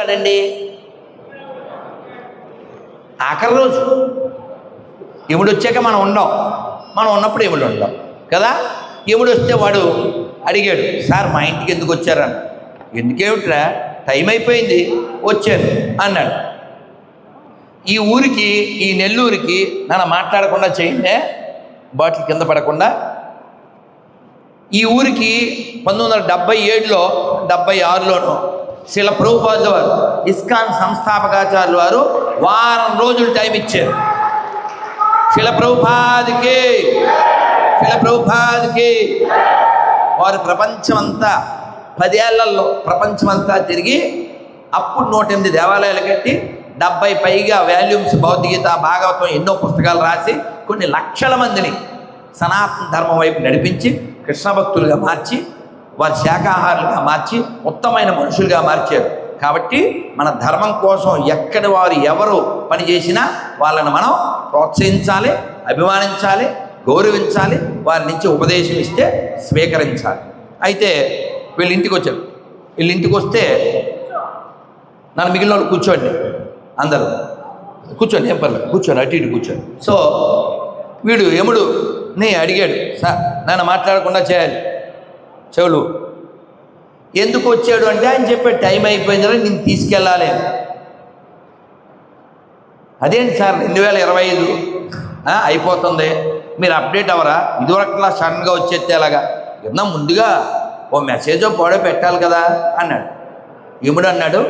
అండి ఆఖరి రోజు యముడు వచ్చాక మనం ఉన్నప్పుడు యముడు ఉండం కదా. యముడు వస్తే వాడు అడిగాడు, సార్ మా ఇంటికి ఎందుకు వచ్చారని. ఎందుకేమిట్రా, టైం అయిపోయింది వచ్చాను అన్నాడు. ఈ ఊరికి, ఈ నెల్లూరికి నన్ను మాట్లాడకుండా చేయండి, బాటిల్ కింద పడకుండా. ఈ ఊరికి 1977లో 76లోనూ శిల ప్రభుపాదుల వారు, ఇస్కాన్ సంస్థాపకాచార్యుల వారు వారం రోజులు టైం ఇచ్చారు. శిల ప్రభుపాదికి వారు ప్రపంచమంతా 10 ఏళ్లలో ప్రపంచమంతా తిరిగి అప్పుడు 108 దేవాలయాలు కట్టి 70 పైగా వాల్యూమ్స్ భగవద్గీత, భాగవతం ఎన్నో పుస్తకాలు రాసి కొన్ని లక్షల మందిని సనాతన ధర్మం వైపు నడిపించి కృష్ణ భక్తులుగా మార్చి, వారి శాకాహారులుగా మార్చి, ఉత్తమైన మనుషులుగా మార్చారు. కాబట్టి మన ధర్మం కోసం ఎక్కడ వారు ఎవరు పనిచేసినా వాళ్ళని మనం ప్రోత్సహించాలి, అభిమానించాలి, గౌరవించాలి, వారి నుంచి ఉపదేశం ఇస్తే స్వీకరించాలి. అయితే వీళ్ళ ఇంటికి వచ్చారు. వీళ్ళ ఇంటికి వస్తే నన్ను మిగిలిన వాళ్ళు కూర్చోండి, అందరూ కూర్చోండి, ఏం పర్లేదు కూర్చోండి, అటు ఇటు కూర్చోండి. సో వీడు యముడుని అడిగాడు, సార్ నన్ను మాట్లాడకుండా చేయాలి, చెవులు ఎందుకు వచ్చాడు అంటే ఆయన చెప్పాడు టైం అయిపోయిందని నేను తీసుకెళ్ళాలి. అదేంటి సార్ 2025 అయిపోతుంది, మీరు అప్డేట్ అవ్వరా, ఇదివరకులా సడన్గా వచ్చేస్తే ఎలాగా, ఏమన్నా ముందుగా ఓ మెసేజో పోడో పెట్టాలి కదా అన్నాడు. యముడు అన్నాడు,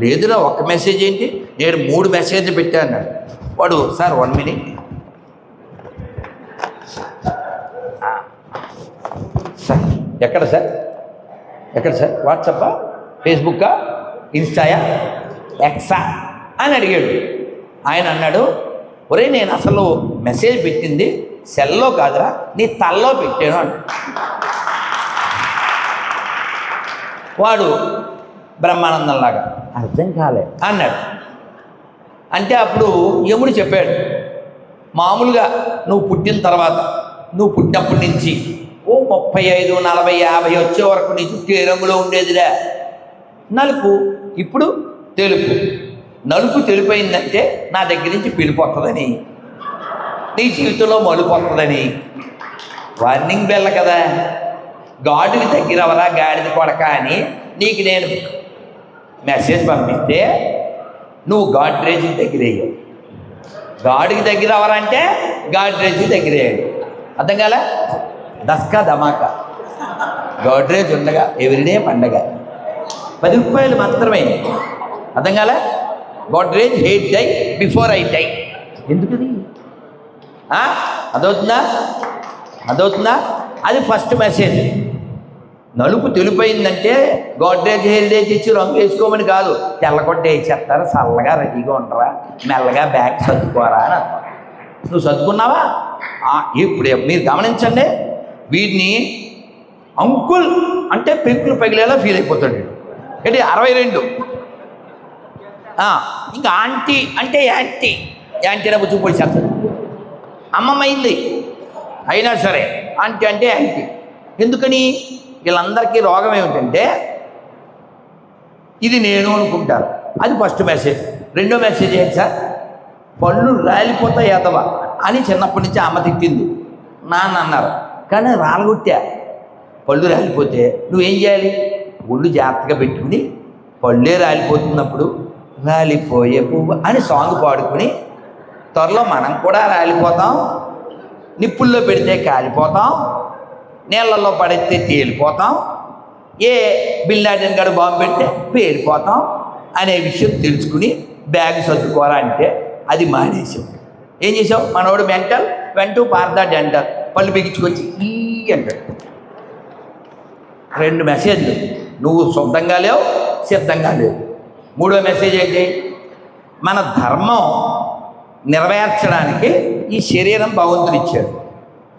లేదురా ఒక్క మెసేజ్ ఏంటి, నేను 3 మెసేజ్లు పెట్టా అన్నాడు. వాడు సార్ 1 మినిట్ సార్, ఎక్కడ సార్ వాట్సాప్పా, ఫేస్బుక్కా, ఇన్స్టాయా, ఎక్సా అని అడిగాడు. ఆయన అన్నాడు, ఒరే నేను అసలు మెసేజ్ పెట్టింది సెల్లో కాదురా, నీ తల్లో పెట్టాను అన్నాడు. వాడు బ్రహ్మానందంలాగా అర్థం కాలే అన్నాడు. అంటే అప్పుడు యముడు చెప్పాడు, మామూలుగా నువ్వు పుట్టిన తర్వాత, నువ్వు పుట్టినప్పటి నుంచి ఓ 35, 40, 50 వచ్చే వరకు నీ చుట్టూ ఏ రంగులో ఉండేదిరా, నలుపు, ఇప్పుడు తెలుపు. నలుపు తెలుపైందంటే నా దగ్గర నుంచి పిలిపోతుందని, నీ జీవితంలో మలుపు వస్తుందని వార్నింగ్ బెల్ల కదా. గాడికి దగ్గరవరా గాడిద కొడక అని నీకు నేను మెసేజ్ పంపిస్తే నువ్వు గాడ్రేజ్కి దగ్గరయ్యావు. గాడికి దగ్గర అవరంటే గాడ్రేజ్కి దగ్గరయ్యాడు. అర్థం కాలే, దస్కా ధమాకా. గాడ్రేజ్ ఉండగా ఎవ్రీడే పండగ, 10 రూపాయలు మాత్రమే. అర్థం కాలే, Godrej hate die before I die. ఎందుకది అదవుతుందా? అది ఫస్ట్ మెసేజ్. నలుపు తెలుపైందంటే గాడ్రేజ్ హెరిటేజ్ ఇచ్చి రంగు వేసుకోమని కాదు, తెల్లకొట్ట వేసేస్తారు, చల్లగా రెడీగా ఉండరా, మెల్లగా బ్యాగ్ సర్దుకోరా అని అర్థం. నువ్వు సర్దుకున్నావా? ఇప్పుడు మీరు గమనించండి, వీడిని అంకుల్ అంటే పెంకులు పగిలేలా ఫీల్ అయిపోతాడు. ఏంటి 62. ఇంకా ఆంటీ అంటే యాంటీ అయినా బుచ్చుకుపోయి చేస్తాడు. అమ్మమ్మ అయింది అయినా సరే ఆంటీ అంటే యాంటీ. ఎందుకని? వీళ్ళందరికీ రోగం ఏమిటంటే ఇది నేను అనుకుంటారు. అది ఫస్ట్ మెసేజ్. రెండో మెసేజ్ ఏంటి సార్, పళ్ళు రాలిపోతాయి ఎదవా అని చిన్నప్పటి నుంచి అమ్మ తిట్టింది, నాన్న అన్నారు. కానీ రాలగొట్టా. పళ్ళు రాలిపోతే నువ్వేం చేయాలి, ఒళ్ళు జాగ్రత్తగా పెట్టుకుని పళ్ళే రాలిపోతున్నప్పుడు రాలిపోయే పువ్వు అని సాంగ్ పాడుకుని, త్వరలో మనం కూడా రాలిపోతాం, నిప్పుల్లో పెడితే కాలిపోతాం, నీళ్ళల్లో పడితే తేలిపోతాం, ఏ బిన్ లాడెన్ గారు బాంబు పెడితే పేలిపోతాం అనే విషయం తెలుసుకుని బ్యాగ్ సర్దుకోరా అంటే అది మానేసాం. ఏం చేసావు, మనోడు మెంటల్ వెంటూ పార్దా డెంటల్, పళ్ళు బిగించుకొచ్చి ఈ అంటాడు. 2 మెసేజ్లు, నువ్వు శుద్ధంగా లేవు, సిద్ధంగా లేవు. 3వ మెసేజ్ ఏంటి, మన ధర్మం నెరవేర్చడానికి ఈ శరీరం భగవంతుడు ఇచ్చాడు,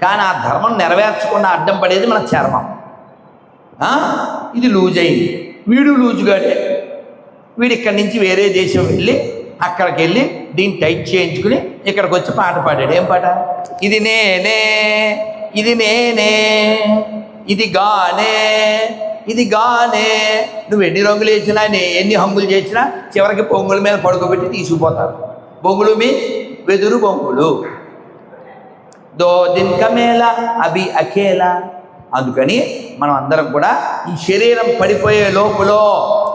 కానీ ఆ ధర్మం నెరవేర్చకుండా అడ్డం పడేది మన చర్మం. ఇది లూజ్ అయింది, వీడు లూజుగాడే. వీడు ఇక్కడి నుంచి వేరే దేశం వెళ్ళి అక్కడికి వెళ్ళి దీన్ని టైట్ చేయించుకుని ఇక్కడికి వచ్చి పాట పాడాడు. ఏం పాట? ఇది నేనే ఇది గానే నువ్వు ఎన్ని రంగులు వేసినా ఎన్ని హంగులు చేసినా చివరికి బొంగుల మీద పడుకోబెట్టి తీసుకుపోతారు. బొంగులు మీ వెదురు బొంగులు. దో దిన్ కమేలా అభి అకేలా. అందుకని మనం అందరం కూడా ఈ శరీరం పడిపోయే లోపులో,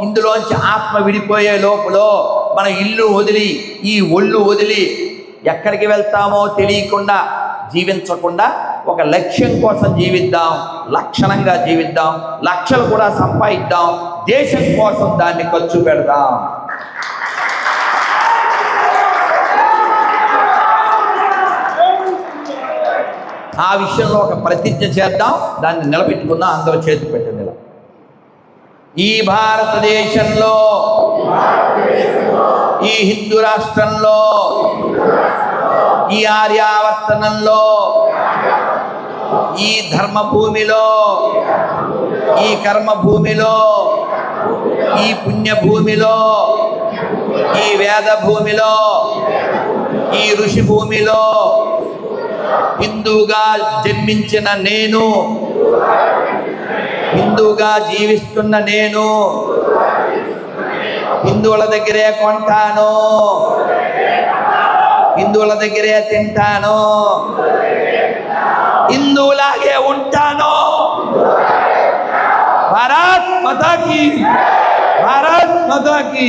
ఇందులోంచి ఆత్మ విడిపోయే లోపులో మన ఇల్లు వదిలి, ఈ ఒళ్ళు వదిలి ఎక్కడికి వెళ్తామో తెలియకుండా జీవించకుండా ఒక లక్ష్యం కోసం జీవిద్దాం, లక్షణంగా జీవిద్దాం, లక్షలు కూడా సంపాదిద్దాం, దేశం కోసం దాన్ని ఖర్చు పెడదాం. ఆ విషయంలో ఒక ప్రతిజ్ఞ చేద్దాం, దాన్ని నిలబెట్టుకుందాం. అందరూ చేతి పెట్టండి. ఈ భారతదేశంలో, ఈ హిందూ రాష్ట్రంలో, ఈ ఆర్యావర్తనంలో, ఈ ధర్మభూమిలో, ఈ కర్మభూమిలో, ఈ పుణ్యభూమిలో, ఈ వేద భూమిలో, ఈ ఋషి భూమిలో హిందువుగా జన్మించిన నేను, హిందువుగా జీవిస్తున్న నేను హిందువుల దగ్గరే కొంటాను, హిందువుల దగ్గరే తింటాను, హిందువులాగే ఉంటాను. భారత్ మాతా కీ, భారత్ మాతా కీ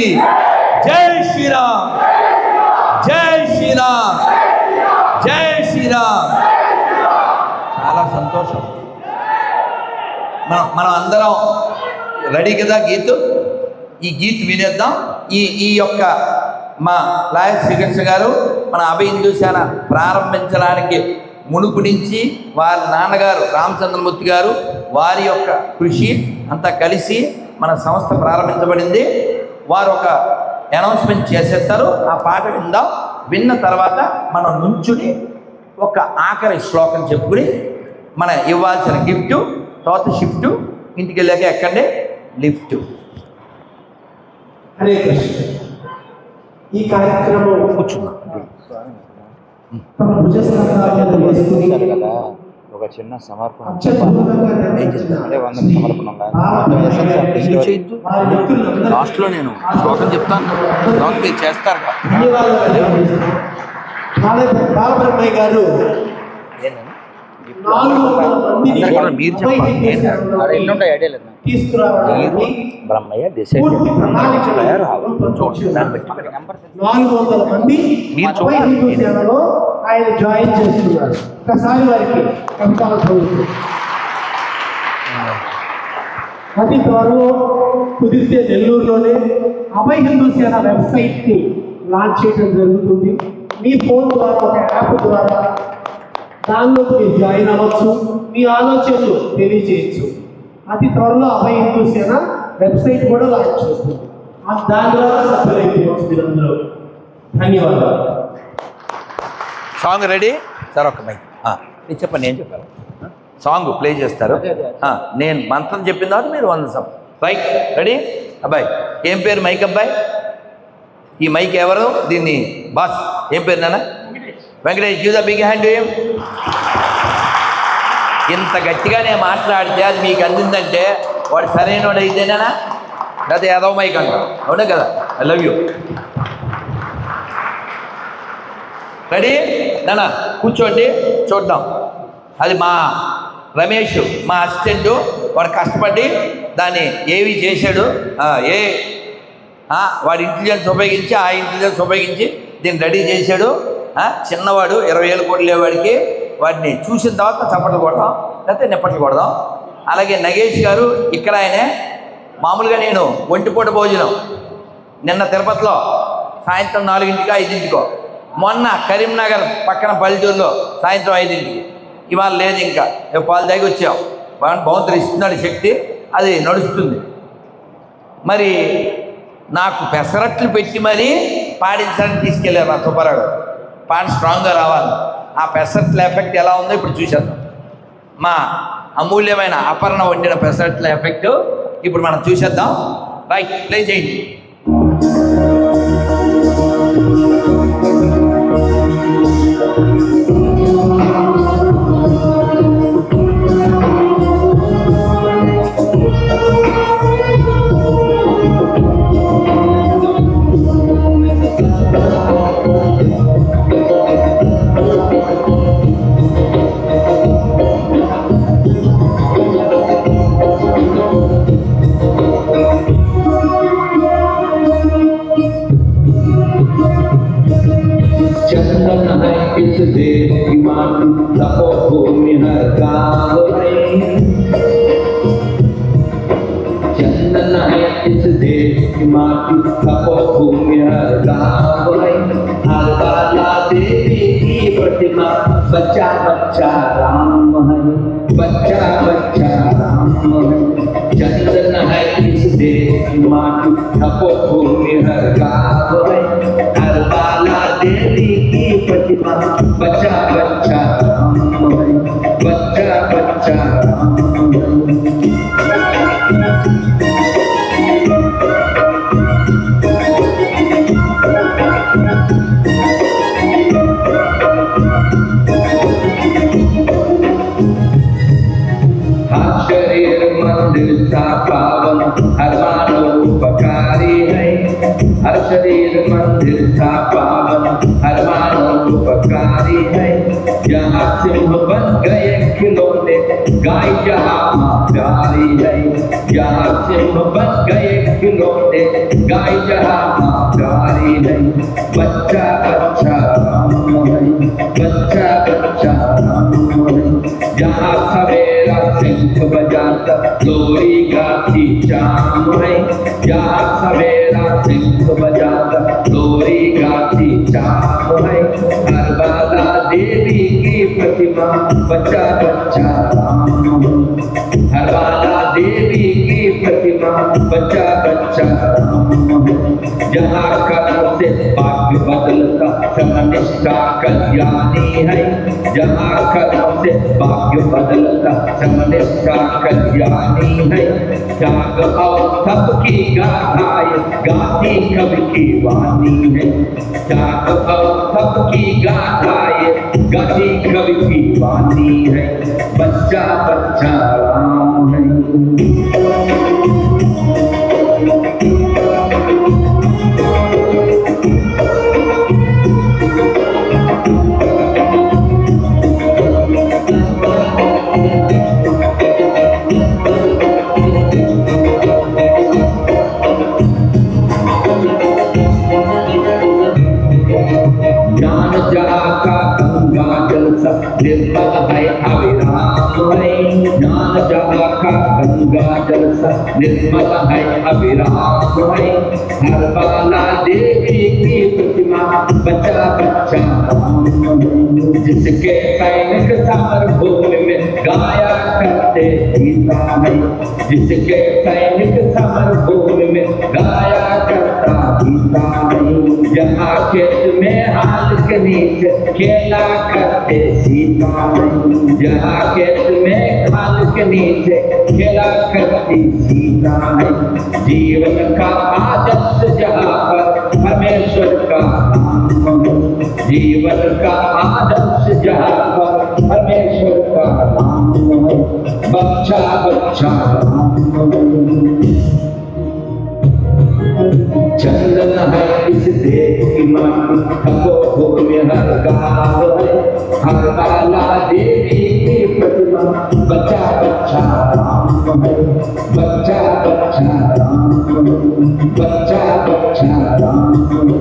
జై శ్రీరామ్, జై శ్రీరామ్, జై శ్రీరామ్. చాలా సంతోషం. మనం అందరం రెడీ కదా గీతు? ఈ గీత్ వినేద్దాం. ఈ యొక్క మా లాయర్ శ్రీకృష్ణ గారు మన అభయ హిందూ సేన ప్రారంభించడానికి మునుపు నుంచి వారి నాన్నగారు రామచంద్రమూర్తి గారు వారి యొక్క కృషి అంతా కలిసి మన సంస్థ ప్రారంభించబడింది. వారు ఒక అనౌన్స్మెంట్ చేసేస్తారు. ఆ పాట విందాం. విన్న తర్వాత మనం నుంచుని ఒక ఆఖరి శ్లోకం చెప్పుకుని మన ఇవ్వాల్సిన గిఫ్ట్, తర్వాత షిఫ్ట్, ఇంటికి వెళ్ళాక ఎక్కండి లిఫ్ట్. హరే కృష్ణ. ఈ కార్యక్రమం కూర్చున్నాం. తమ భుజస్కంధాల మీద వేసుకుని ఒక చిన్న సమర్పణ అత్యద్భుతంగా నిర్వహించిన అంటే 100 సమర్పణంగా మొత్తం ఎసెన్స్ ఆఫ్ ది స్టోరీ. వారి వ్యక్తులందరికీ లాస్ట్లో నేను శ్లోకం చెప్తాను, తర్వాత మీరు చేస్తారు. ధన్యవాదాలు తెలియజేస్తున్నాం. బాలబ్రహ్మయ్య గారు 400 మందిని మీరు చెప్పండి. ఆడ ఎన్నుంటాయి ఐడియా లేదు నాకు. తీసుకురావడానికి బ్రహ్మయ్య డిసైడ్ పూర్తి ప్రణాళిక రూపొందించారు. 400 మంది అభయ హిందూ సేనలో ఆయన జాయిన్ చేస్తున్నారు. ఒకసారి వారికి కవితలు చదువుతుంది. అతి త్వరలో కుదిరితే నెల్లూరులోనే అభయ హిందూ సేన వెబ్సైట్ని లాంచ్ చేయడం జరుగుతుంది. మీ ఫోన్ ద్వారా, ఒక యాప్ ద్వారా దానిలోకి మీరు జాయిన్ అవ్వచ్చు, మీ ఆలోచనలు తెలియజేయచ్చు. అతి త్వరలో అభయ హిందూ సేన వెబ్సైట్ కూడా లాంచ్ చేస్తుంది. దాని ద్వారా సభ్యులైపోవచ్చు మీరందరూ. ధన్యవాదాలు. Song ready sir? ఒక్క మైక్ నేను చెప్పండి. నేను చెప్పాను సాంగ్ ప్లే చేస్తారు. నేను మంత్రం చెప్పిన తర్వాత మీరు 100 రైట్. రెడీ? అబ్బాయి ఏం పేరు? మైక్ అబ్బాయి. ఈ మైక్ ఎవరు? దీన్ని బాస్ ఏం పేరు నాన్న? Venkatesh. Give the big hand. ఇంత గట్టిగా నేను మాట్లాడితే అది మీకు అందిందంటే వాడు సరైన వాడు అయితేనా, లేదా ఏదో మైక్ అంట. అవునా కదా? I love you. రెడీ నాన్న? కూర్చోండి, చూద్దాం. అది మా రమేష్, మా అసిస్టెంట్. వాడు కష్టపడి దాన్ని ఏవి చేశాడు, వాడి ఇంటెలిజెన్స్ ఉపయోగించి, ఆ ఇంటెలిజెన్స్ ఉపయోగించి దీన్ని రెడీ చేశాడు. చిన్నవాడు 20,000 కోట్లు వాడికి. వాడిని చూసిన తర్వాత చప్పట్లు కొడదాం, లేకపోతే నిప్పట్లు కొడదాం. అలాగే నగేష్ గారు ఇక్కడ ఆయనే. మామూలుగా నేను ఒంటిపూట భోజనం నిన్న తిరుపతిలో సాయంత్రం 4ంటికో 5ంటికో, మొన్న కరీంనగర్ పక్కన పల్లెటూరులో సాయంత్రం 5ంటికి. ఇవాళ లేదు, ఇంకా పాలు దాగి వచ్చాం. భగవంతుడు ఇస్తున్నాడు శక్తి, అది నడుస్తుంది. మరి నాకు పెసరట్లు పెట్టి మరీ పాడించడానికి తీసుకెళ్ళారు నా సుబ్బారావు. పాట స్ట్రాంగ్గా రావాలి. ఆ పెసరట్ల ఎఫెక్ట్ ఎలా ఉందో ఇప్పుడు చూసేద్దాం. మా అమూల్యమైన అపర్ణ వండిన పెసరట్ల ఎఫెక్ట్ ఇప్పుడు మనం చూసేద్దాం. రైట్, ప్లే చేయండి. इस देश की माटी तपोभूमि हर गाँव है। चंदन है इस देश की माटी तपोभूमि हर गाँव है। हर बाला देवी की प्रतिमा बच्चा बच्चा राम है, बच्चा बच्चा राम है। चंदन है इस देश की माटी तपोभूमि हर गाँव है। हर बाला देवी की प्रतिमा बच्चा बच्चा राम है, बच्चा बच्चा राम है। शरीर मंदिर सा पावन हर मानवोपकारी है। हर शरीर मंदिर सा पावन हर मानवोपकारी है। जहाँ सिंह बन गए खिलौने गाय जहाँ माँ प्यारी है। जहाँ सिंह बन गए खिलौने गाय जहाँ माँ प्यारी है। बच्चा बच्चा राम है, बच्चा बच्चा राम है। जहाँ सवेरा शंख बजाता लोरी गाती शाम है। जहाँ सवेरा शंख बजाता लोरी गाती शाम है। हर बाला देवी की प्रतिमा बच्चा बच्चा राम है। हर बाला देवी की प्रतिमा बच्चा बच्चा राम है। जहाँ कर्म से भाग्य बदलता समनिष्ठा कल्याणी है। जहाँ कर्म से भाग्य बदलता समनिष्ठा कल्याणी है। त्याग और तप की गाथाएं गाती कवि की वाणी है। त्याग और तप की गाथाएं गाती कवि की वाणी है। बच्चा बच्चा राम है। ज्ञान जहाँ का गंगा जल सा निर्मल है अविराम है। ज्ञान जहाँ का गंगा जल सा निर्मल है अविराम है। हर बाला देवी की प्रतिमा बच्चा बच्चा राम है। जिसके सैनिक समर भूमि में गाया करते गीता है। जिसके सैनिक समर भूमि में गाया करता गीता है। जहाँ खेत में हाल के नीचे खेला करते सीता है। जहाँ खेत में हाल के नीचे खेला करती सीता है। जीवन का आदर्श जहाँ पर परमेश्वर का नाम है। जीवन का आदर्श जहाँ पर परमेश्वर का नाम है। बच्चा बच्चा राम है। चंदन है इस देश की माटी तपोभूमि हर गाँव है। हर बाला देवी की प्रतिमा बच्चा बच्चा राम है, बच्चा बच्चा राम है, बच्चा बच्चा राम है।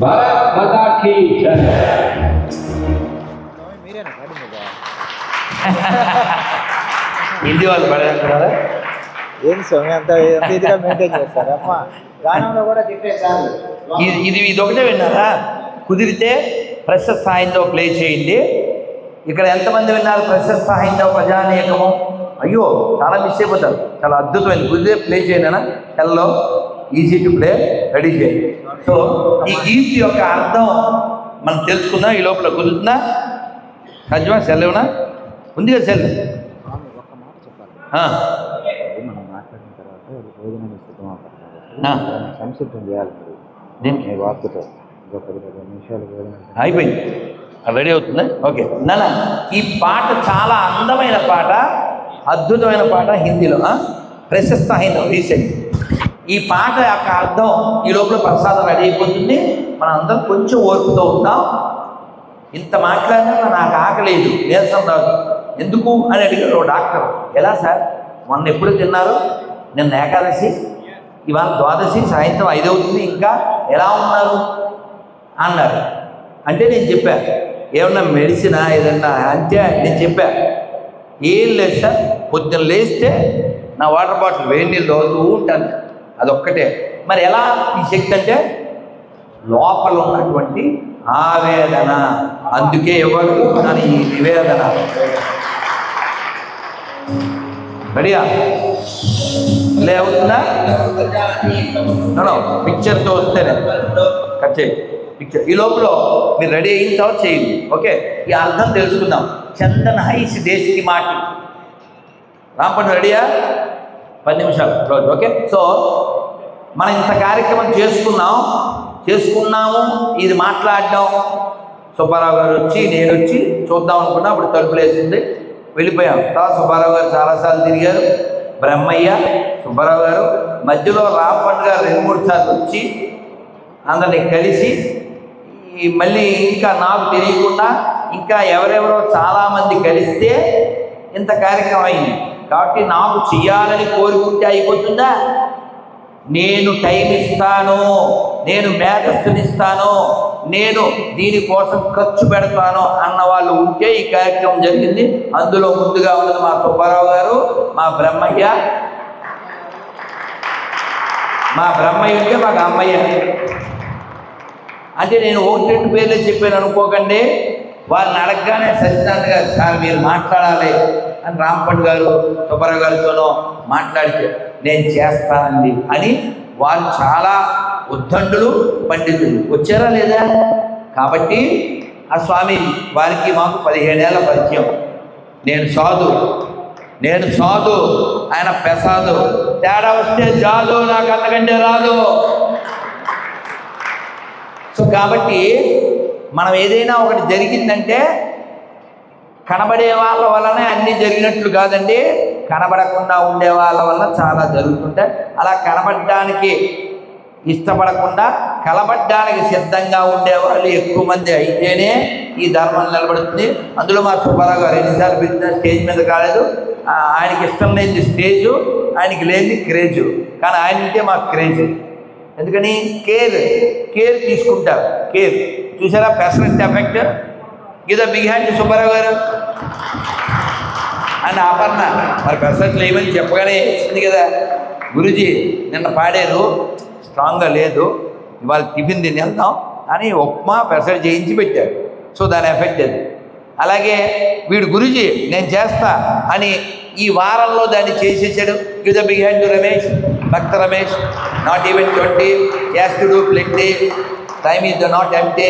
भारत माता की जय। हिंदी వాళ్ళు పడేంటారా? ఏంటి స్వామి అంత ఇదిగా మెయింటైన్ చేస్తారు అమ్మ. గానంలో కూడా చెప్పేసారు. ఇది ఒకటే విన్నారా? కుదిరితే ప్రశస్త స్థాయిలో ప్లే చేయండి. ఇక్కడ ఎంతమంది విన్నారు ప్రశస్త స్థాయిలో ప్రజానీకము? అయ్యో చాలా మిస్ అయిపోతారు. చాలా అద్భుతమైంది. కుదిరితే ప్లే చేయనా? Hello easy to play, ready చేయండి. సో ఈ గీత్ యొక్క అర్థం మనం తెలుసుకుందాం. ఈ లోపల కుదురుతుందా? రాజ్యమా సెల్ ఏమన్నా ఉంది కదా? సెల్ మనం మాట్లాడిన తర్వాత భోజనం సంసిద్ధం చేయాలి. దీనికి వార్తతో 10-15 నిమిషాలు భోజనం అయిపోయింది. రెడీ అవుతుంది. ఓకే నాన్న, ఈ పాట చాలా అందమైన పాట, అద్భుతమైన పాట. హిందీలో ప్రశస్త హిందీ రీసెంట్. ఈ పాట యొక్క అర్థం ఈ లోపల ప్రసాదం రెడీ అయిపోతుంది. మనం అందరం కొంచెం ఓర్పుతో ఉంటాం. ఇంత మాట్లాడినా నాకు ఆకలేదు, నీరసం రాదు. ఎందుకు అని అడిగాడు డాక్టర్. ఎలా సార్? మొన్న ఎప్పుడు తిన్నారు? నిన్న ఏకాదశి, ఇవాళ ద్వాదశి, సాయంత్రం 5 అవుతుంది, ఇంకా ఎలా ఉన్నారు అన్నారు. అంటే నేను చెప్పా ఏమన్నా మెడిసినా ఏదన్నా అంటే నేను చెప్పా ఏం లేదు సార్, పొద్దున్న లేస్తే నా వాటర్ బాటిల్ వేడి నీళ్ళు తాగుతూ ఉంటాను, అదొక్కటే. మరి ఎలా ఈ శక్తి అంటే లోపల ఉన్నటువంటి ఆవేదన, అందుకే ఇవ్వగలుగుతున్నాను ఈ నివేదన. రెడీయా? లే అవుతుందా? పిక్చర్తో వస్తేనే కట్ చేయి పిక్చర్. ఈ లోపల మీరు రెడీ అయిన తర్వాత చేయండి. ఓకే, ఈ అర్థం తెలుసుకుందాం. చందన హైస్ దేశకి మాటి. రాంపండు రెడీయా? 10 నిమిషాలు రోజు. ఓకే, సో మనం ఇంత కార్యక్రమం చేసుకున్నాము. ఇది మాట్లాడడం సుబ్బారావు గారు వచ్చి నేను వచ్చి చూద్దాం అనుకున్నా, అప్పుడు తలుపులు వేసింది వెళ్ళిపోయాం. తర్వాత సుబ్బారావు గారు చాలాసార్లు తిరిగారు, బ్రహ్మయ్య సుబ్బారావు గారు, మధ్యలో రాంపండు గారు 2-3 సార్లు వచ్చి అందరినీ కలిసి మళ్ళీ ఇంకా నాకు తెలియకుండా ఇంకా ఎవరెవరో చాలామంది కలిస్తే ఇంత కార్యక్రమం అయింది. కాబట్టి నాకు చెయ్యాలని కోరుకుంటే అయిపోతుందా? నేను టైం ఇస్తాను, నేను మేధస్సునిస్తాను, నేను దీనికోసం ఖర్చు పెడతాను అన్న వాళ్ళు ఉంటే ఈ కార్యక్రమం జరిగింది. అందులో ముందుగా ఉన్నది మా సుబ్బారావు గారు, మా బ్రహ్మయ్య ఉంటే మాకు అమ్మయ్య. అంటే నేను 1-2 పేర్లే చెప్పాను అనుకోకండి. వారిని అడగగానే సత్యనారాయణ గారు సార్ మీరు మాట్లాడాలి అని రాంపండు గారు సుబ్బారావు గారితోనో మాట్లాడితే నేను చేస్తానండి అని వారు చాలా ఉద్దండులు, పండితులు వచ్చారా లేదా? కాబట్టి ఆ స్వామి వారికి మాకు 15 ఏళ్ల పరిచయం. నేను సాధు, ఆయన పెసాదు. తేడా వస్తే జాదు, నాకు అంతకంటే రాదు. సో కాబట్టి మనం ఏదైనా ఒకటి జరిగిందంటే కనబడే వాళ్ళ వల్లనే అన్నీ జరిగినట్లు కాదండి, కనబడకుండా ఉండే వాళ్ళ వల్ల చాలా జరుగుతుంటాయి. అలా కనబడడానికి ఇష్టపడకుండా కలబడ్డానికి సిద్ధంగా ఉండేవాళ్ళు ఎక్కువ మంది అయితేనే ఈ ధర్మం నిలబడుతుంది. అందులో మా సుబ్బారావు గారు ఎన్నిసార్లు పిలిచిన స్టేజ్ మీద కాలేదు. ఆయనకి ఇష్టం లేని స్టేజు, ఆయనకి లేని క్రేజు, కానీ ఆయన ఉంటే మాకు క్రేజు. ఎందుకని? కేర్ తీసుకుంటారు. కేర్ చూసారా? పెర్సనెంట్ ఎఫెక్ట్. ఇదో బిగ్ హ్యాండ్ సుబ్బారావు గారు అండ్ అపర్ణ. మరి పెర్సెంట్లు ఏమని చెప్పగానే ఇస్తుంది కదా. గురూజీ నిన్న పాడారు, స్ట్రాంగ్గా లేదు, ఇవాళ టిఫిన్ తిని వెళ్దాం అని ఉప్మా పెసరట్ చేయించి పెట్టారు. సో దాని ఎఫెక్ట్ అది. అలాగే వీడు గురూజీ నేను చేస్తా అని ఈ వారంలో దాన్ని చేసేసాడు. Give the big hand to Ramesh, భక్త Ramesh. Not even 20 cast to do plenty, time is the not empty.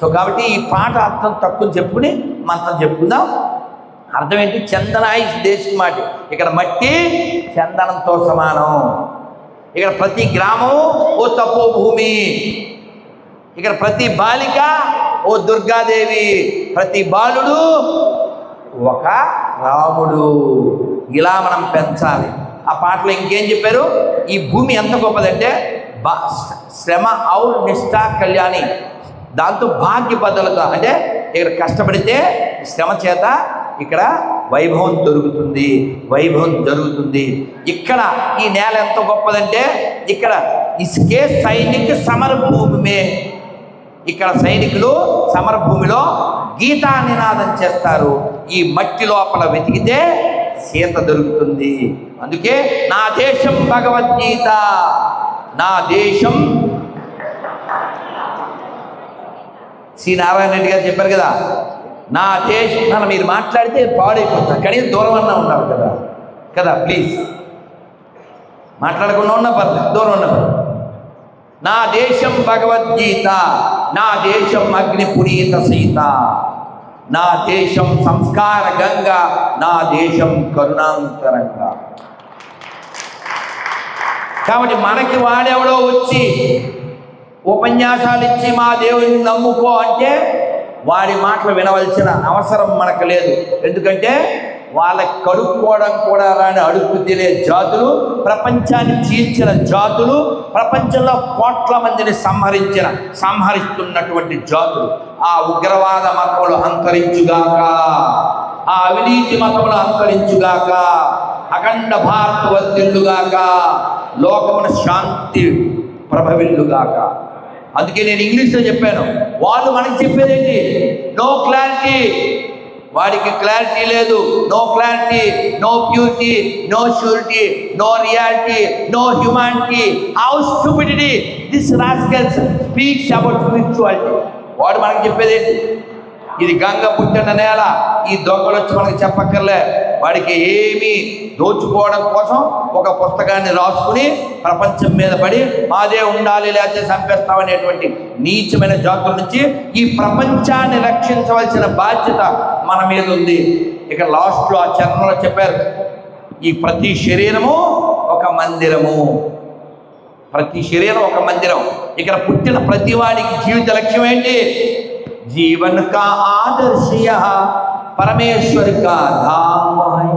So కాబట్టి ఈ పాట అర్థం తక్కువ చెప్పుకుని మంత్రం చెప్పుకుందాం. అర్థం ఏంటి? చందనాయి దేశం మాట. ఇక్కడ మట్టి చందనంతో సమానం. ఇక్కడ ప్రతి గ్రామం ఓ తపో భూమి. ఇక్కడ ప్రతి బాలిక ఓ దుర్గాదేవి, ప్రతి బాలుడు ఒక రాముడు. ఇలా మనం పెంచాలి. ఆ పాటలో ఇంకేం చెప్పారు? ఈ భూమి ఎంత గొప్పదంటే శ్రమ ఔర్ నిష్ఠా కళ్యాణి. దాంతో భాగ్య బదులుగా అంటే ఇక్కడ కష్టపడితే శ్రమ చేత ఇక్కడ వైభవం జరుగుతుంది. ఇక్కడ ఈ నేల ఎంత గొప్పదంటే ఇక్కడ ఇసుకే సైనిక సమరభూమి. ఇక్కడ సైనికులు సమరభూమిలో గీతా నినాదం చేస్తారు. ఈ మట్టి లోపల వెతికితే సీత దొరుకుతుంది. అందుకే నా దేశం భగవద్గీత, నా దేశం. శ్రీ నారాయణ రెడ్డి గారు చెప్పారు కదా, నా దేశం. మీరు మాట్లాడితే పాడైపోతారు, కానీ దూరం అన్నా ఉన్నారు కదా ప్లీజ్ మాట్లాడకుండా ఉన్న పర్లేదు, దూరం ఉన్న పర్లేదు. నా దేశం భగవద్గీత, నా దేశం అగ్ని పునీత సీత, నా దేశం సంస్కార గంగా, నా దేశం కరుణాంతరంగా. కాబట్టి మనకి వాడెవడో వచ్చి ఉపన్యాసాలు ఇచ్చి మా దేవుడిని నమ్ముకో అంటే వాడి మాటలు వినవలసిన అవసరం మనకు లేదు. ఎందుకంటే వాళ్ళకి కడుక్కోవడం కూడా రాని అడుగు తినే జాతులు, ప్రపంచాన్ని చీల్చిన జాతులు, ప్రపంచంలో కోట్ల మందిని సంహరిస్తున్నటువంటి జాతులు. ఆ ఉగ్రవాద మతములు అంతరించుగాక, ఆ అవినీతి మతములు అంతరించుగాక, అఖండ భారత్ వర్ధిల్లుగాక, లోకమున శాంతి ప్రభవిల్లుగాక. అందుకే నేను ఇంగ్లీష్లో చెప్పాను. వాళ్ళు మనకి చెప్పేది ఏంటి? No clarity. వాడికి క్లారిటీ లేదు. No clarity, no purity, no surety, no reality, no humanity. How stupidity this rascals speaks about spirituality. వాడు మనకి చెప్పేది ఏంటి? ఇది గంగ పుట్టిన నేల, ఈ దొంగలు వచ్చి మనకి చెప్పక్కర్లే. వాడికి ఏమీ దోచుకోవడం కోసం ఒక పుస్తకాన్ని రాసుకుని ప్రపంచం మీద పడి మాదే ఉండాలి లేకపోతే చంపేస్తామనేటువంటి నీచమైన జాతుల నుంచి ఈ ప్రపంచాన్ని రక్షించవలసిన బాధ్యత మన మీద ఉంది. ఇక లాస్ట్లో ఆ చరణంలో చెప్పారు, ఈ ప్రతి శరీరము ఒక మందిరము. ప్రతి శరీరం ఒక మందిరం. ఇక్కడ పుట్టిన ప్రతి వాడికి జీవిత లక్ష్యం ఏంటి? జీవన్ కా ఆదర్శయ పరమేశ్వర్ కా ధామ్ హై.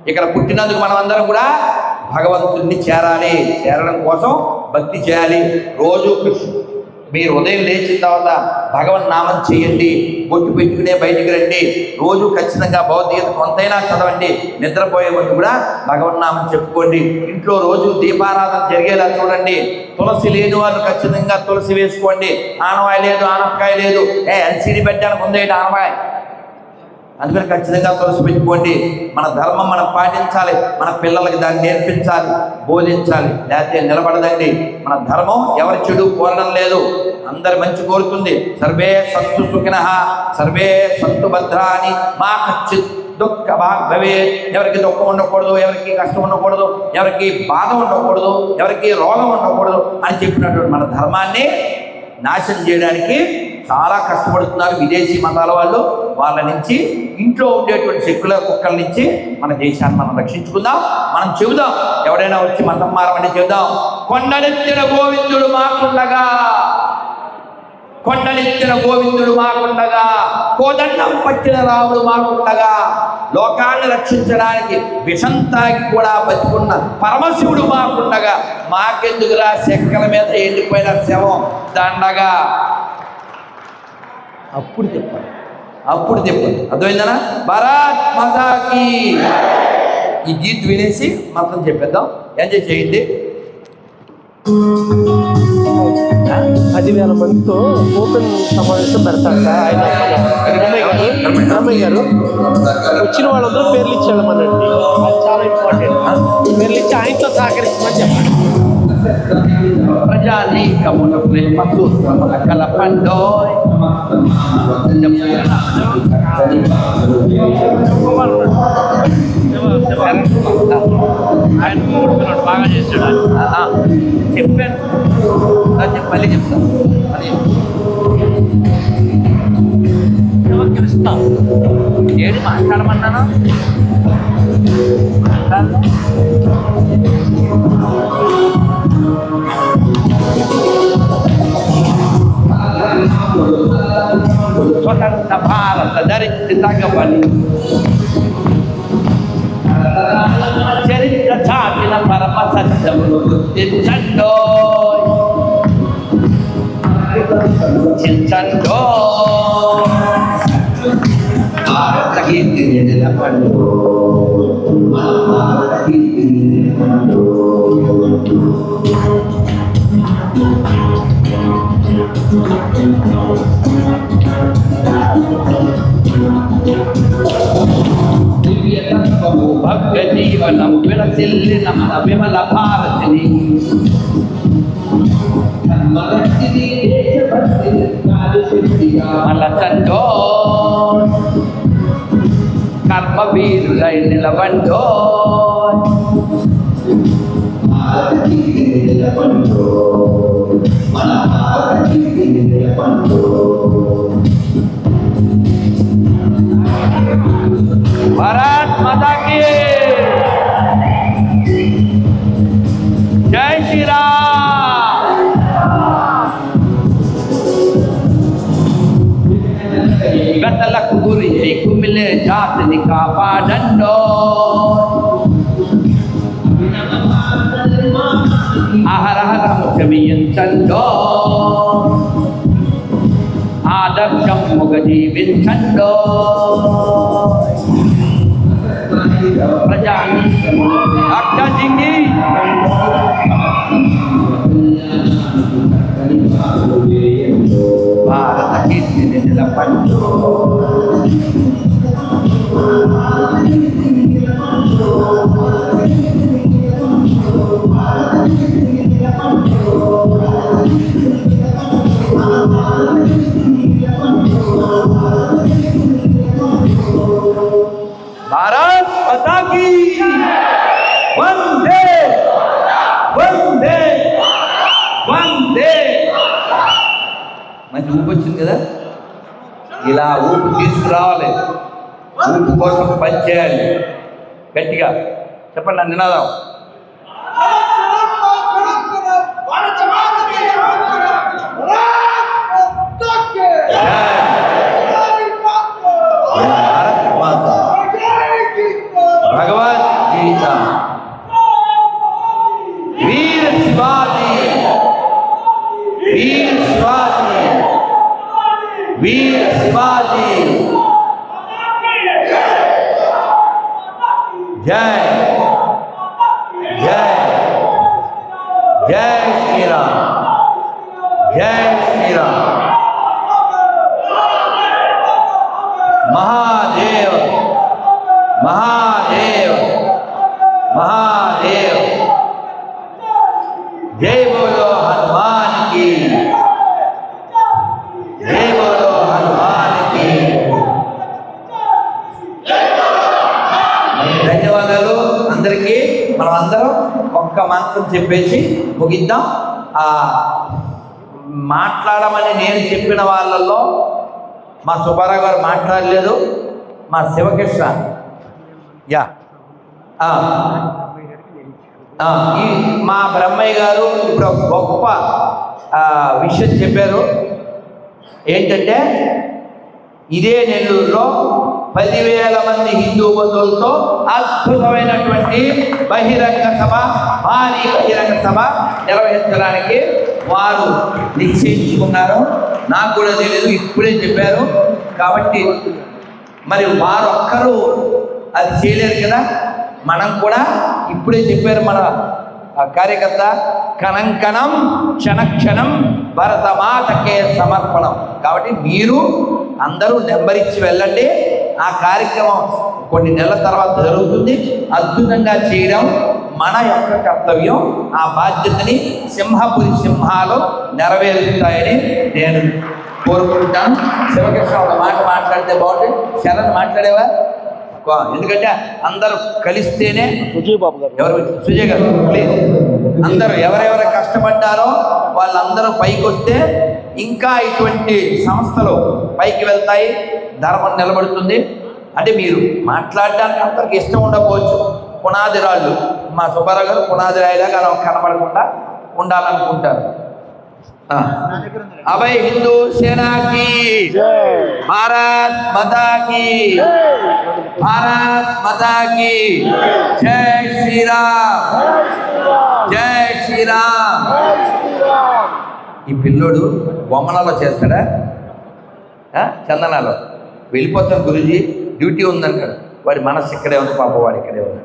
ఇక్కడ పుట్టినందుకు మనం అందరం కూడా భగవంతుడిని చేరాలి. చేరడం కోసం భక్తి చేయాలి. రోజు మీరు ఉదయం లేచిన తర్వాత భగవన్ నామం చేయండి. బొట్టు పెట్టుకునే బయటికి రండి. రోజు ఖచ్చితంగా భగవద్గీత కొంతైనా చదవండి. నిద్రపోయే ముందు కూడా భగవన్ నామం చెప్పుకోండి. ఇంట్లో రోజు దీపారాధన జరిగేలా చూడండి. తులసి లేని వాళ్ళు ఖచ్చితంగా తులసి వేసుకోండి. ఆనవాయి లేదు, ఆనపకాయ లేదు, ఎల్సీడీ పెట్టడానికి ఉందేంటి ఆనవాయి, అందుకని ఖచ్చితంగా తులసి పెట్టుకోండి. మన ధర్మం మనం పాటించాలి. మన పిల్లలకి దాన్ని నేర్పించాలి, బోధించాలి. లేకపోతే నిలబడదండి. మన ధర్మం ఎవరి చెడు కోరడం లేదు, అందరి మంచి కోరుతుంది. సర్వే సంతు సుఖినః సర్వే సంతు భద్రాని మా కశ్చిత్ దుఃఖ భాగ్ భవేత్. ఎవరికి దుఃఖం ఉండకూడదు, ఎవరికి కష్టం ఉండకూడదు, ఎవరికి బాధ ఉండకూడదు, ఎవరికి రోగం ఉండకూడదు అని చెప్పినటువంటి మన ధర్మాన్ని నాశనం చేయడానికి చాలా కష్టపడుతున్నారు విదేశీ మతాల వాళ్ళు. వాళ్ళ నుంచి, ఇంట్లో ఉండేటువంటి సెక్యులర్ కుక్కల నుంచి మన దేశాన్ని మనం రక్షించుకుందాం. మనం చెబుదాం, ఎవడైనా వచ్చి మతం మారమని చెబుదాం. కొండలెత్తిన గోవిందుడు మాకుండగా, కొండలెత్తిన గోవిందుడు మాకుండగా, కోదండం పట్టిన రాముడు మాకుండగా, లోకాన్ని రక్షించడానికి విషం తాగి కూడా బతికున్న పరమశివుడు మాకుండగా, మాకెందుకురా చెక్కల మీద ఎండిపోయిన శవం దండగా. అప్పుడు చెప్పాలి, అప్పుడు చెప్పాలి. అర్థమైందనా? భారత్ మాతాకి. ఈ గీత్ వినేసి మాత్రం చెప్పేద్దాం. ఎంజాయ్ చేయండి. 10,000 మందితో ఓపెన్ సమావేశం పెడతాడు ఆయన. రామయ్య గారు వచ్చిన వాళ్ళందరూ పేర్లు ఇచ్చేళ్ళమనండి. అది చాలా ఇంపార్టెంట్. పేర్లు ఇచ్చి ఆయనతో సహకరించమని చెప్పండి. ప్రజానీకముల ప్రేమ సూత్రముల కలపండోయ్. ఆయన కొడుతున్నాడు, బాగా చేస్తాడు. చెప్పాను, మళ్ళీ చెప్తాను. కృష్ణ ఏడు మాట్లాడమన్నాను. స్వతంత్ర భారత దరిద్రగబలి చరిత్ర చాటిన పరమ సత్యమును గుర్తించండో, చించండో. భారత కీర్తిని నిలపండు, భారత కీర్తిని నిలపండు. భవ్య జీవనం విలసిల్లిన మన విమల భారతిని, మలచండో కర్మ వీరులై నిలవండో. భారత్ మాతా కీ జై శ్రీరామ్. గతలకు గురి కుమిలే జాతిని కాపాడండో, అహరహరము క్షమించండో, ఆదర్శముగా జీవించండో. ప్రజానీకము అక్కజింగి మంచి ఊపు వచ్చింది కదా, ఇలా ఊపు తీసుకురావాలి, ఊపు కోసం పనిచేయాలి. గట్టిగా చెప్పండి నా నినాదం. భారత్ మాత భగవద్గీత. వీర శివాజీ, వీర శివాజీ, వీర శివాజీ. జై జై జై శ్రీరామ్, జై శ్రీరామ్. महादेव महादेव महादेव. जय बोलो हनुमान की, जय बोलो हनुमान की. ధన్యవాదాలు అందరికీ. మనం అందరం ఒక్క మంత్రం చెప్పేసి ముగిద్దాం. మాట్లాడమని నేను చెప్పిన వాళ్ళల్లో మా సుబ్బారావు గారు మాట్లాడలేదు, మా శివకృష్ణ ఈ మా బ్రహ్మయ్య గారు ఇప్పుడు ఒక గొప్ప విషయం చెప్పారు. ఏంటంటే ఇదే నెల్లూరులో 10,000 మంది హిందూ బంధువులతో అద్భుతమైనటువంటి బహిరంగ సభ, భారీ బహిరంగ సభ నిర్వహించడానికి వారు నిశ్చయించుకున్నారు. నాకు కూడా తెలియదు, ఇప్పుడే చెప్పారు. కాబట్టి మరి వారు ఒక్కరు అది చేయలేరు కదా, మనం కూడా ఇప్పుడే చెప్పారు మన కార్యకర్త, కణం కణం క్షణక్షణం భరతమాతకే సమర్పణం. కాబట్టి మీరు అందరూ నెంబర్ ఇచ్చి వెళ్ళండి. ఆ కార్యక్రమం కొన్ని నెలల తర్వాత జరుగుతుంది. అద్భుతంగా చేయడం మన యొక్క కర్తవ్యం. ఆ బాధ్యతని సింహపురి సింహాలు నెరవేరుస్తాయని నేను కోరుకుంటాను. శివకృష్ణ ఒక మాట మాట్లాడితే బాగుంటుంది. శరణ్ మాట్లాడేవా? ఎందుకంటే అందరూ కలిస్తేనే. సుజయ్ బాబు గారు, ఎవరు? సుజయ్ గారు ప్లీజ్. అందరూ ఎవరెవరు కష్టపడ్డారో వాళ్ళందరూ పైకి వస్తే ఇంకా ఇటువంటి సంస్థలు పైకి వెళ్తాయి, ధర్మం నిలబడుతుంది. అంటే మీరు మాట్లాడడానికి అందరికి ఇష్టం ఉండకపోవచ్చు. పునాది రాళ్ళు మా సుబ్బారావు గారు పునాది రాయిలాగా కనబడకుండా ఉండాలనుకుంటారు. అభయ్ హిందూ సేనాకి, భారత్ మాతాకి, భారత్ మాతాకి. జై శ్రీరామ్, జై శ్రీరామ్. ఈ పిల్లోడు బొమ్మలలో చేస్తాడా? చందనాలో వెళ్ళిపోతాం గురుజీ, డ్యూటీ ఉందనుకోడు. వాడి మనస్సు ఇక్కడే ఉంది, పాప వాడు ఇక్కడే ఉంది.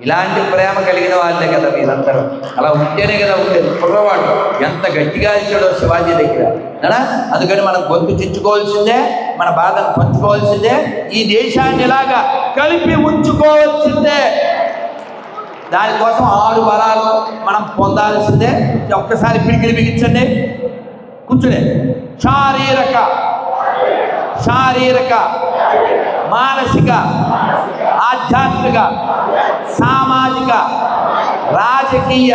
ఇలాంటి ప్రేమ కలిగిన వాళ్ళే కదా మీరందరూ. అలా ఉంటేనే కదా ఉండేది. కుర్రవాడు ఎంత గట్టిగా ఇచ్చాడో శివాజీ దగ్గర కదా. అందుకని మనం గొంతు చించుకోవాల్సిందే, మన బాధను పంచుకోవాల్సిందే, ఈ దేశాన్ని ఇలాగా కలిపి ఉంచుకోవాల్సిందే. దానికోసం 6 బలాలు మనం పొందాల్సిందే. ఒక్కసారి పిడికిలి బిగించండి, కూర్చునే. శారీరక మానసిక ఆధ్యాత్మిక సామాజిక రాజకీయ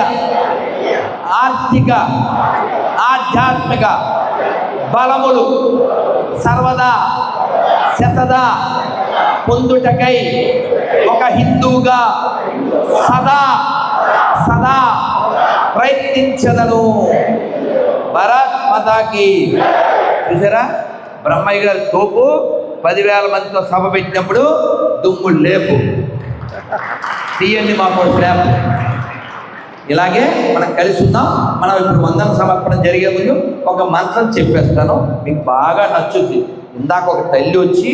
ఆర్థిక ఆధ్యాత్మిక బలములు సర్వదా శతదా పొందుటకై ఒక హిందువుగా సదా సదా ప్రయత్నించదను. భారత్ మాతాకి. చూసారా బ్రహ్మయ్య గారి తోపు 10,000 మందితో సభ పెట్టినప్పుడు దుమ్ముడు లేపు తీయండి మాకు స్లాబ్. ఇలాగే మనం కలిసి ఉందాం. మనం ఇప్పుడు వందన సమర్పణ జరిగే ముందు ఒక మంత్రం చెప్పేస్తాను, మీకు బాగా నచ్చుద్ది. ఇందాక ఒక తల్లి వచ్చి,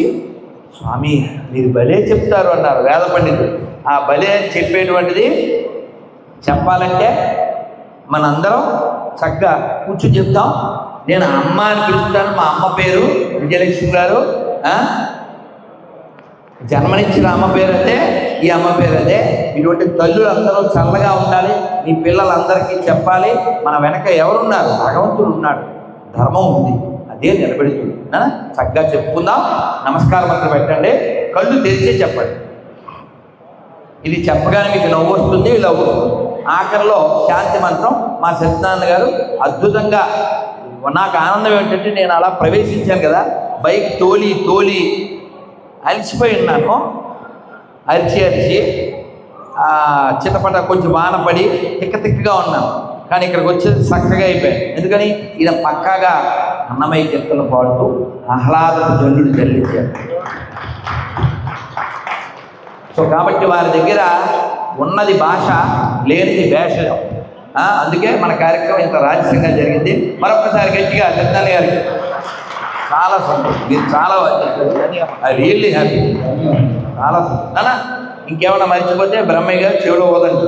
స్వామి మీరు భలే చెప్తారు అన్నారు వేద పండితులు. ఆ భలే అని చెప్పేటువంటిది చెప్పాలంటే మనందరం చక్కగా కూర్చొని చెప్తాం. నేను అమ్మ అని పిలుస్తాను. మా అమ్మ పేరు విజయలక్ష్మి గారు. జన్మనిచ్చిన అమ్మ పేరు అదే, ఈ అమ్మ పేరు అదే. ఇటువంటి తల్లులు అందరూ చల్లగా ఉండాలి. మీ పిల్లలందరికీ చెప్పాలి, మన వెనక ఎవరున్నారు? భగవంతుడు ఉన్నాడు, ధర్మం ఉంది, అదే నిలబెడుతుంది. చక్కగా చెప్పుకుందాం. నమస్కారం మంత్రం పెట్టండి, కళ్ళు తెరిచే చెప్పండి. ఇది చెప్పగానే మీకు నవ్వు వస్తుంది, ఇలా వస్తుంది. ఆఖరిలో శాంతి మంత్రం మా సత్యనారాయణ గారు అద్భుతంగా. నాకు ఆనందం ఏంటంటే నేను అలా ప్రవేశించాను కదా, బైక్ తోలి అలసిపోయి ఉన్నాను, అరిచి చిన్నపట కొంచెం వాన పడి తిక్కగా ఉన్నాను. కానీ ఇక్కడికి వచ్చేది చక్కగా అయిపోయాను. ఎందుకని ఈయన పక్కాగా అన్నమయ్య కీర్తనలు పాడుతూ ఆహ్లాదపు జల్లుడు జల్లించారు. సో కాబట్టి వారి దగ్గర ఉన్నది భాష, లేనిది భేషజం. అందుకే మన కార్యక్రమం ఇంత రాజసంగా జరిగింది. మరొకసారి గట్టిగా సత్యనారాయణ గారికి చాలా సంతోషం. మీరు చాలా ఐ రియల్లీ హ్యాపీ. చాలా సంతోషం. ఇంకేమైనా మర్చిపోతే బ్రహ్మయ్య గారు చెవులో పోదండి.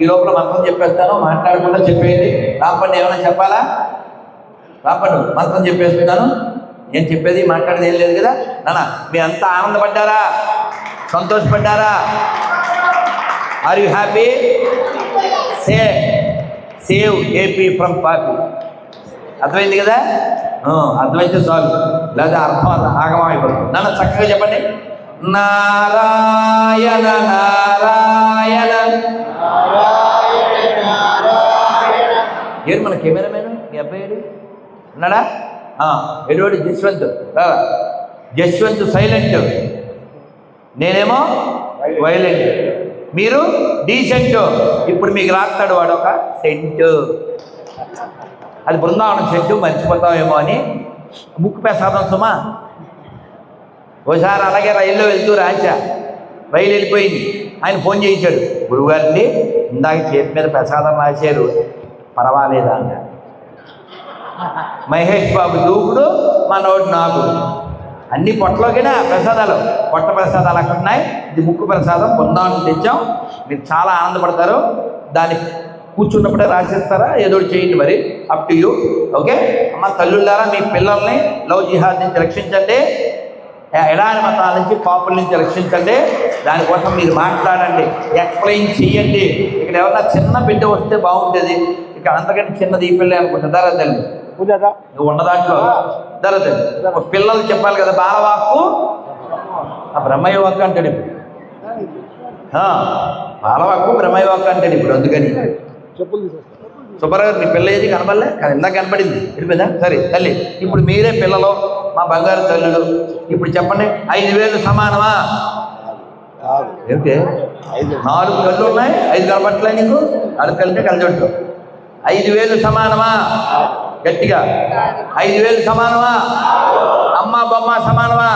ఈ లోపల మంత్రం చెప్పేస్తాను, మాట్లాడకుండా చెప్పేయండి. రాపండి, ఏమైనా చెప్పాలా? రాపండు, మంత్రం చెప్పేస్తున్నాను. నేను చెప్పేది మాట్లాడేది ఏం లేదు కదా నాన్న. మీ అంతా ఆనందపడ్డారా? సంతోషపడ్డారా? Are you happy? Save AP from పాపీ. అర్థమైంది కదా? అర్థమైతే చాలు, లేదా అర్థం ఆగమైపోతుంది. నన్ను చక్కగా చెప్పండి. నారాయణ నారాయణ. ఏడు మన కెమెరామెన్ మీ అబ్బాయి ఉన్నాడా? ఎడువాడు జశ్వంత్. జశ్వంత్ సైలెంట్, నేనేమో వైలెంట్. మీరు డీసెంట్. ఇప్పుడు మీకు రాస్తాడు వాడు ఒక సెంటు. అది బృందావనం సెంటు, మర్చిపోతామేమో అని. ముక్కు ప్రసాదం సుమా. ఓసారి అలాగే రైల్లో వెళ్తూ రాశా, రైలు వెళ్ళిపోయింది. ఆయన ఫోన్ చేయించాడు, గురువుగారండి ఇందాక చేతి మీద ప్రసాదం రాశారు, పర్వాలేదా అన్నాడు. మహేష్ బాబు దూకుడు, మనోడు నాకు. అన్ని పొట్టలోకినా ప్రసాదాలు, పొట్ట ప్రసాదాలు అక్కడ ఉన్నాయి. ఇది ముక్కు ప్రసాదం, బృందావనం తెచ్చాం. మీరు చాలా ఆనందపడతారు. దాన్ని కూర్చున్నప్పుడే రాసేస్తారా, ఏదో చేయండి, మరి అప్ టు యూ. ఓకే అమ్మ, తల్లులారా మీ పిల్లల్ని లవ్ జిహాద్ నుంచి రక్షించండి, ఎడారి మతాల నుంచి, కాపుల నుంచి రక్షించండి. దానికోసం మీరు మాట్లాడండి, ఎక్స్ప్లెయిన్ చెయ్యండి. ఇక్కడ ఎవరన్నా చిన్న బిడ్డ వస్తే బాగుండేది. ఇక్కడ అంతకంటే చిన్నది ఈ పిల్ల అనుకుంటా. ధరదండి నువ్వు ఉన్న దాంట్లో ధరదండి. పిల్లలు చెప్పాలి కదా, బాలవాక్కు బ్రహ్మయ్య వాక్కు అంటాడు ఇప్పుడు. బాలవాక్కు బ్రహ్మయ్య వాక్కు అంటాడు ఇప్పుడు. అందుకని సుబ్బారావు నీ పిల్ల ఏది కనబడలే, కానీ ఇందాక కనపడింది, వెళ్ళిపోయిందా? సరే తల్లి, ఇప్పుడు మీరే పిల్లలు, మా బంగారు తల్లులు. ఇప్పుడు చెప్పండి, 5,000 సమానమా? ఏమిటి 4 కళ్ళు ఉన్నాయి, 5 కనపట్లే నీకు? 4 కళ్ళంటే కళ్ళజొట్టు. 5,000 సమానమా? గట్టిగా 5,000 సమానమా? అమ్మ బొమ్మ సమానమా?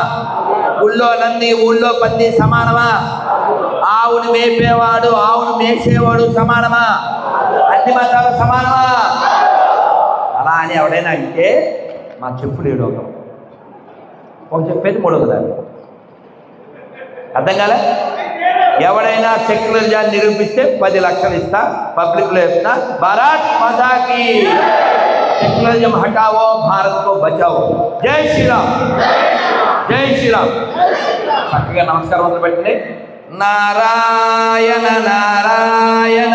ఊళ్ళో నంది, ఊళ్ళో పంది సమానమా? ఆవును మేపేవాడు, ఆవును మేసేవాడు సమానమా? అన్ని మతాలు సమానమా? అలా అని ఎవడైనా అంటే మా చెప్పుడు ఏడో ఒక చెప్పేది 3వ దాన్ని. అర్థం కాలే? ఎవడైనా సెక్యులరిజాన్ని నిరూపిస్తే 10 లక్షలు ఇస్తా, పబ్లిక్లో ఇస్తా. భారత్ మాతాకి. సెక్యులరిజం హటావో, భారత్ కో బచావో. జై శ్రీరామ్, జై శ్రీరామ్. చక్కగా నమస్కారం మొదలు పెట్టండి. నారాయణ నారాయణ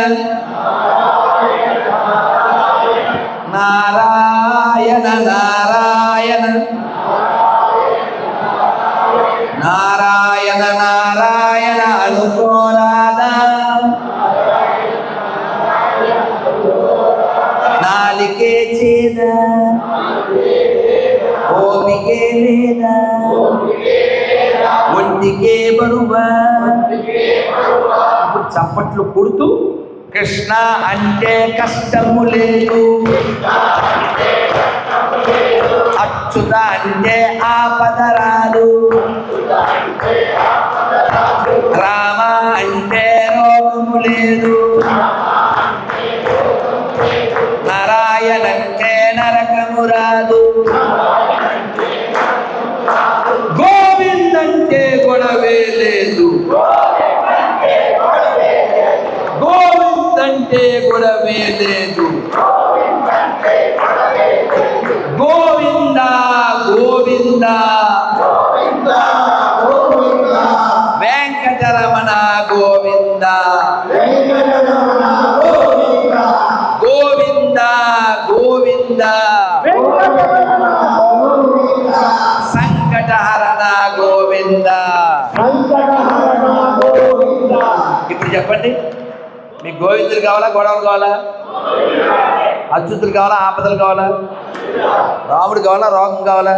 నారాయణ నారాయణ నారాయణ నారాయణ అనుకోరాదా? నాలికే చేద ఓపికే లేదా, ఒంటికే బరువా. ఇప్పుడు చప్పట్లు కొడుతూ కృష్ణ అంటే కష్టము లేదు, అచ్యుత అంటే ఆపద రాదు, రామ అంటే రోగము లేదు, నారాయణ అంటే నరకము రాదు, గోవింద్ అంటే గొడవే లేదు, గోవింద్ అంటే గొడవే లేదు. గోవింద గోవింద వెంకటరమణ గోవింద, గోవింద గోవింద సంకటహరణ గోవింద. ఇప్పుడు చెప్పండి, మీకు గోవిందులు కావాలా, గొడవలు కావాలా? అచ్యుతులు కావాలా, ఆపదలు కావాలా? రాముడు కావాలా, రోగం కావాలా?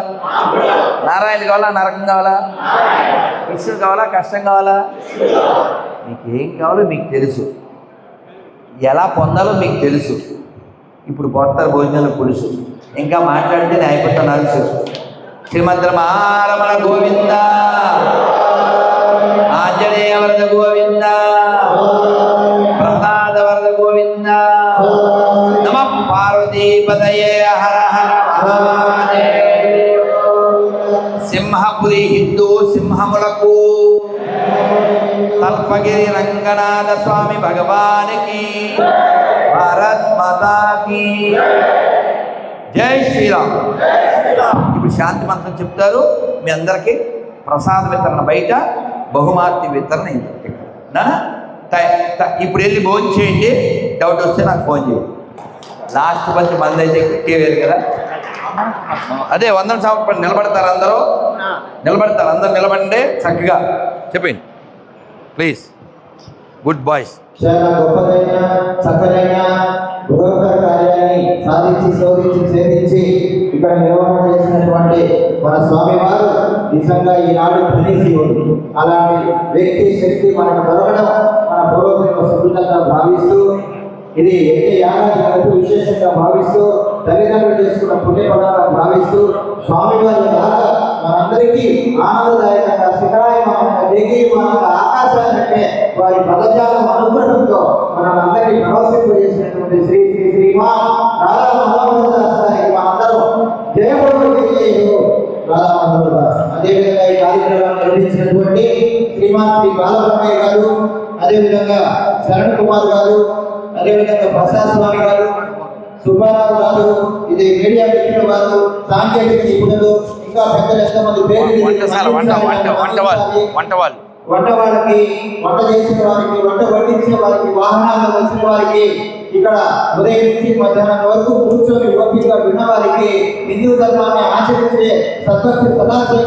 నారాయణ కావాలా, నరకం కావాలా? కృష్ణుడు కావాలా, కష్టం కావాలా? మీకు ఏం కావాలో మీకు తెలుసు, ఎలా పొందాలో మీకు తెలుసు. ఇప్పుడు పోతారు భోజనాలు పులుసు, ఇంకా మాట్లాడితే నేను అయిపోతాను అలుసు. శ్రీమద్రమారమణ గోవింద, ఆంజనేయ వరద గోవింద, ప్రహ్లాద వరద గోవింద. నమ పార్వతీపదయే హర హర మహాదేవ. సింహపురి హిందూ సింహములకు, తల్పగిరి రంగనాథ స్వామి భగవానికి, భారత్ మాతాకి జై శ్రీరామ్. ఇప్పుడు శాంతి మంత్రం చెప్తారు. మీ అందరికీ ప్రసాద వితరణ బయట, బహుమార్తి వితరణ ఇక్కడ. ఇప్పుడు వెళ్ళి భోజనం చేయండి. డౌట్ వస్తే నాకు ఫోన్ చేయండి. లాస్ట్ మంచి మంది అయితే కేవేరు కదా. అదే వందన సమర్పణ నిలబడతారు అందరూ, నిలబడతారు అందరూ, నిలబడండి చక్కగా చెప్పండి ప్లీజ్. Good boys. చాలా గొప్పదైన చక్కనైన బృహత్తర కార్యాన్ని సాధించి శోధించి ఛేదించి ఇక్కడ నిర్వహణ చేసినటువంటి మన స్వామివారు నిజంగా ఈనాడు పుణ్యశీవుడు. అలాంటి వ్యక్తి శక్తి మనకు దొరకడం మన పూర్వజన్మ సుకృతంగా భావిస్తూ, ఇది యాగాది విశేషంగా భావిస్తూ, తల్లిదండ్రులు చేసుకున్న పుణ్యపదంగా భావిస్తూ, స్వామివారి దాకా మనందరికీ ఆనందదాయకంగా శిఖరాయమానంగా దేగీయమానంగా ఆకాశాలంటే వారి పదజాలం అనుగ్రహంతో మనందరినీ ప్రవశింపజేసినటువంటి శ్రీ శ్రీ శ్రీమాన్ రాధా మనోహర దాస్ గారికి మనందరం జయబోధులు రాధా మనోహర దాస్. అదేవిధంగా ఈ కార్యక్రమాన్ని నిర్వహించినటువంటి శ్రీమాన్ శ్రీ బాలబ్రహ్మయ్య గారు, అదేవిధంగా శరణ్ కుమార్ గారు, అదేవిధంగా ప్రసాద్ స్వామి గారు, సుబ్బారావు గారు, ఇది మీడియా మిత్రులు గారు, సాంకేతిక నిపుణులు, ఇంకా పెద్దలు ఎంతమంది పేరు వంట వాళ్ళకి, వంట చేసిన వారికి, వంట వడ్డించిన వారికి, వాహనాల్లో వచ్చిన వారికి, ఇక్కడ ఉదయం నుంచి మధ్యాహ్నం వరకు కూర్చొని ఓపికగా విన్న వారికి, హిందూ ధర్మాన్ని ఆచరించే సద్భక్తి సదాశయ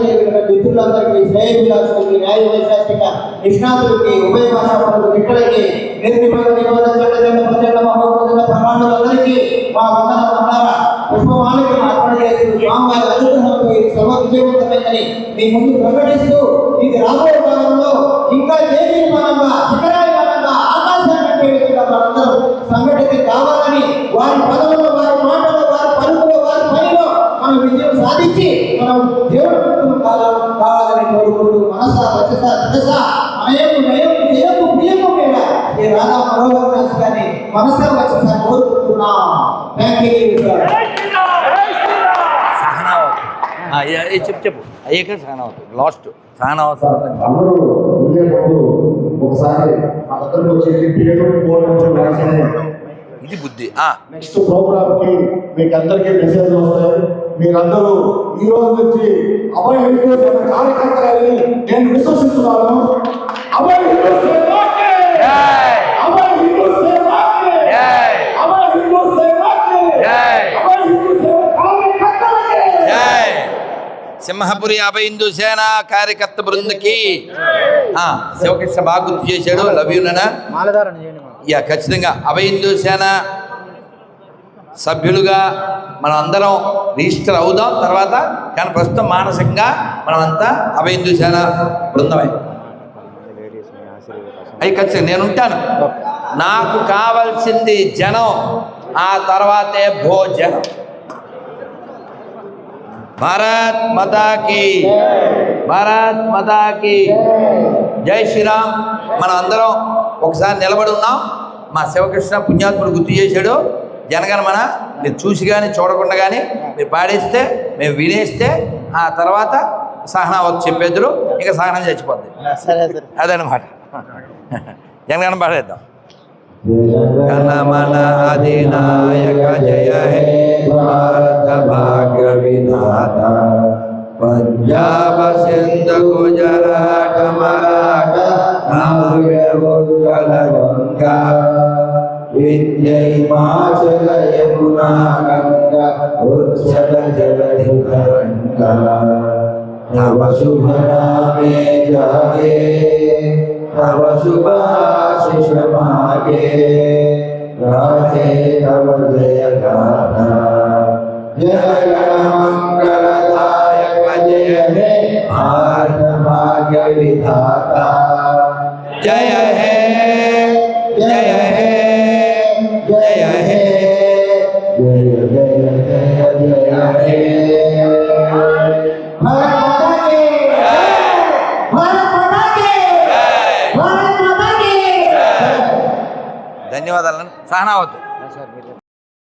మిత్రులందరికీ, శ్రేయభిలాషులకి, న్యాయ వైశాఖిక నిష్ణాతులకి, ఉభయ భాషా పనులు మిత్రులకి, నిర్నిబంధ నిబంధన చట్ట ప్రచండ మహోన్నత ప్రమాణులందరికీ మా వందన వందన పుష్పమాలికను అర్పణ చేస్తూ స్వామివారి అనుగ్రహంతో ఈ సభ విజయవంతమైందని మీ ముందు ప్రకటిస్తూ, ఇది రాబోయే కాలంలో ఇంకా దేవీమానంగా, శిఖరాయమానంగా, ఆకాశాన్ని విధంగా మనందరం సంఘటిత కావాలని, వారి పదవుల్లో, వారి మాటలో, వారి పలుకులో, వారి పనిలో మనం విజయం సాధించి మనం దేవుడు కావాలని కోరుకుంటూ, మనస వచస తనస నయము నయము జయము ప్రియము మీద ఈ రాధా మనోహర దాస్ గారిని మనస వచస కోరుకుంటున్నాం. Thank you sir. చెప్పు అయ్యాక సహనావతి లాస్ట్ సహనావతి అందరూ వెళ్ళే ముందు ఒకసారి మా దగ్గరకు వచ్చేసి పేరు ఫోన్ ఇది బుద్ధి. నెక్స్ట్ ప్రోగ్రామ్ కి మీకు అందరికీ మెసేజ్ వస్తాయి. మీరందరూ ఈ రోజు నుంచి అభయ హిందూ సేన కార్యకర్తలని నేను విశ్వసిస్తున్నాను. అభయ హిందూ సేనకి, అభయ హిందూ సేనకి, అభయ హిందూ సేనకి, అభయ హిందూ సేన కార్యకర్తలకి జై. సింహపురి అభయ హిందూ సేన కార్యకర్త బృందకి శివకృష్ణ బాగా గుర్తు చేశాడు. లవ్ యూ నాన్న. మాలధారణ చేయండి. యా ఖచ్చితంగా అభయ హిందూ సేన సభ్యులుగా మనం అందరం రిజిస్టర్ అవుదాం తర్వాత. కానీ ప్రస్తుతం మానసికంగా మనమంతా అభయ హిందూ సేన బృందమే. అవి ఖచ్చితంగా నేను ఉంటాను. నాకు కావాల్సింది జనం, ఆ తర్వాతే భోజనం. భారత్ మాతాకి, భారత్ మాతాకి జై శ్రీరామ్. మనం అందరం ఒకసారి నిలబడి ఉన్నాం. మా శివకృష్ణ పుణ్యాత్ముడు గుర్తు చేశాడు. జనగణమన మీరు చూసి కానీ చూడకుండా కానీ మీరు పాడేస్తే, మేము వినేస్తే, ఆ తర్వాత సహనావతి చెప్పేద్దరు, ఇంకా సహనం చచ్చిపోద్ది. అదనమాట. జనగణ పాడేద్దాం. జనమన అధినాయక జయ హే భారత భాగ్య విధాత, పంజాబ సింధు గుజరాట మరాఠ నావ్య ఉత్కల గంగా, వింధ్యహిమాచల యమునా గంగా ఉచ్చల జలధి తరంగా, నవ శుభ నామే జాగే तव शुभाशिष मागे गाहे तव जय गाथा जय गणमंगलदायक जय हे आर्थ भाग्य विधाता जय हे जय हे जय हे जय जय जय जय हे भारत माता की भारत माता की भारत माता की ధన్యవాదాలను సహనావద్దు